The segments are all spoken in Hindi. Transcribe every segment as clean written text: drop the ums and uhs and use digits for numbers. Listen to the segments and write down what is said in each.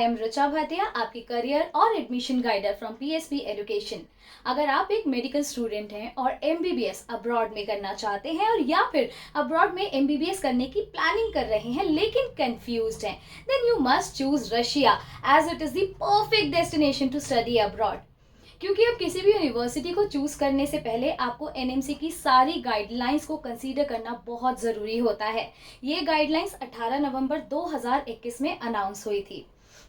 एम ऋचा भाटिया, आपकी करियर और admission guider from PSP education. अगर आप एक मेडिकल स्टूडेंट हैं और एमबीबीएस अब्रॉड में करना चाहते हैं और या फिर अब्रॉड में एमबीबीएस करने की प्लानिंग कर रहे हैं लेकिन कंफ्यूज्ड हैं, then you must choose Russia as it is the perfect destination to study abroad. क्योंकि अब किसी भी यूनिवर्सिटी को चूज करने से पहले आपको एनएमसी की सारी गाइडलाइंस को कंसीडर करना बहुत ज़रूरी होता है। ये गाइडलाइंस 18 नवंबर 2021 में अनाउंस हुई थी।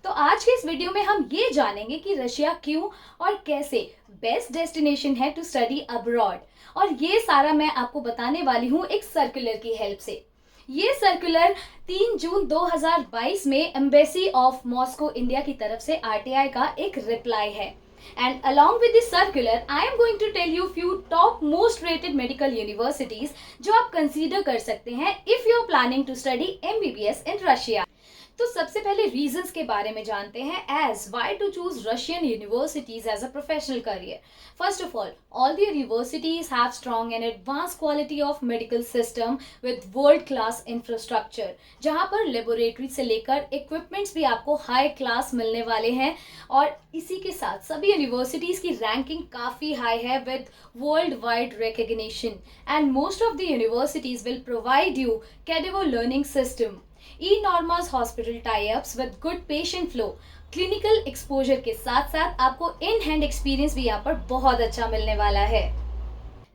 तो आज के इस वीडियो में हम ये जानेंगे कि रशिया क्यों और कैसे बेस्ट डेस्टिनेशन है टू स्टडी अब्रॉड, और ये सारा मैं आपको बताने वाली हूँ एक सर्कुलर की हेल्प से। ये सर्कुलर 3 जून 2022 में एम्बेसी ऑफ मॉस्को इंडिया की तरफ से आरटीआई का एक रिप्लाई है। And along with this circular, I am going to tell you few top most rated medical universities जो आप consider कर सकते हैं if you are planning to study MBBS in Russia। तो सबसे पहले रीजंस के बारे में जानते हैं as why to choose Russian universities as a professional career. First of all the universities have strong and advance quality of medical system with world class infrastructure, जहां पर लेबोरेटरी से लेकर इक्विपमेंट्स भी आपको हाई क्लास मिलने वाले हैं। और इसी के साथ सभी यूनिवर्सिटीज की रैंकिंग काफ़ी हाई है with world wide recognition, and most of the universities will provide you cadaver learning system, enormous hospital tie-ups with good patient flow, clinical exposure के साथ साथ आपको इन हैंड एक्सपीरियंस भी यहाँ पर बहुत अच्छा मिलने वाला है।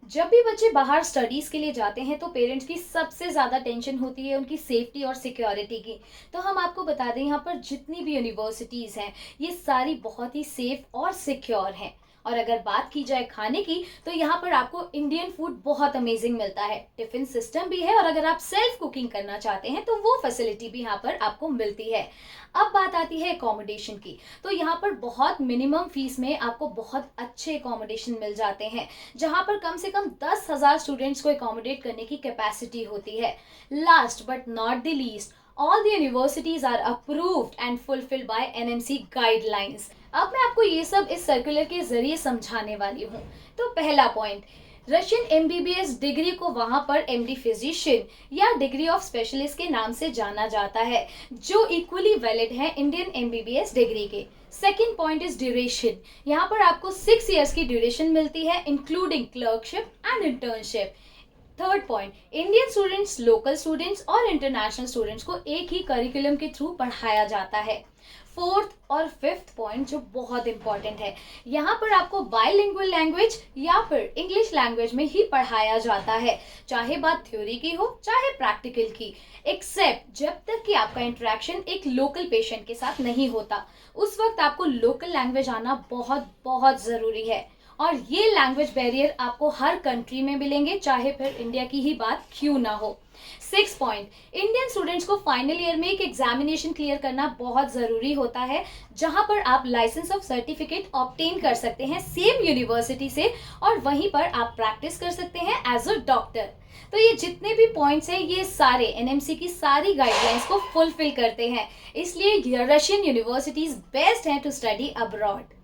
जब भी बच्चे बाहर स्टडीज के लिए जाते हैं तो पेरेंट्स की सबसे ज़्यादा टेंशन होती है उनकी सेफ्टी और सिक्योरिटी की। तो हम आपको बता दें, यहाँ पर जितनी भी यूनिवर्सिटीज़ हैं ये सारी बहुत ही सेफ और सिक्योर हैं। और अगर बात की जाए खाने की, तो यहाँ पर आपको इंडियन फूड बहुत अमेजिंग मिलता है, टिफिन सिस्टम भी है, और अगर आप सेल्फ कुकिंग करना चाहते हैं तो वो फैसिलिटी भी यहाँ पर आपको मिलती है। अब बात आती है एकोमोडेशन की, तो यहाँ पर बहुत मिनिमम फीस में आपको बहुत अच्छे एकोमोडेशन मिल जाते हैं, जहाँ पर कम से कम 10,000 स्टूडेंट्स को एकोमोडेट करने की कैपेसिटी होती है। Last but not the least, all the universities are approved and fulfilled by NMC guidelines। अब मैं आपको ये सब इस सर्कुलर के जरिए समझाने वाली हूँ। तो पहला पॉइंट, रशियन एमबीबीएस डिग्री को वहाँ पर एमडी फिजिशियन या डिग्री ऑफ स्पेशलिस्ट के नाम से जाना जाता है, जो इक्वली वैलिड है इंडियन एमबीबीएस डिग्री के। सेकेंड पॉइंट इज ड्यूरेशन, यहाँ पर आपको 6 ईयर्स की ड्यूरेशन मिलती है including clerkship and internship. Third point, Indian students, local students और इंटरनेशनल स्टूडेंट्स को एक ही करिकुलम के थ्रू पढ़ाया जाता है। फोर्थ और फिफ्थ पॉइंट जो बहुत इंपॉर्टेंट है, यहाँ पर आपको बायलिंगुअल लैंग्वेज या फिर इंग्लिश लैंग्वेज में ही पढ़ाया जाता है, चाहे बात थ्योरी की हो चाहे प्रैक्टिकल की, एक्सेप्ट जब तक कि आपका इंटरेक्शन एक लोकल पेशेंट के साथ नहीं होता। उस वक्त आपको लोकल लैंग्वेज आना बहुत बहुत ज़रूरी है, और ये लैंग्वेज बैरियर आपको हर कंट्री में मिलेंगे, चाहे फिर इंडिया की ही बात क्यों ना हो। 6 पॉइंट, इंडियन स्टूडेंट्स को फाइनल ईयर में एक एग्जामिनेशन क्लियर करना बहुत ज़रूरी होता है, जहां पर आप लाइसेंस ऑफ सर्टिफिकेट ऑब्टेन कर सकते हैं सेम यूनिवर्सिटी से, और वहीं पर आप प्रैक्टिस कर सकते हैं एज अ डॉक्टर। तो ये जितने भी पॉइंट्स हैं ये सारे एनएमसी की सारी गाइडलाइंस को फुलफिल करते हैं, इसलिए रशियन यूनिवर्सिटीज बेस्ट हैं टू स्टडी अब्रॉड।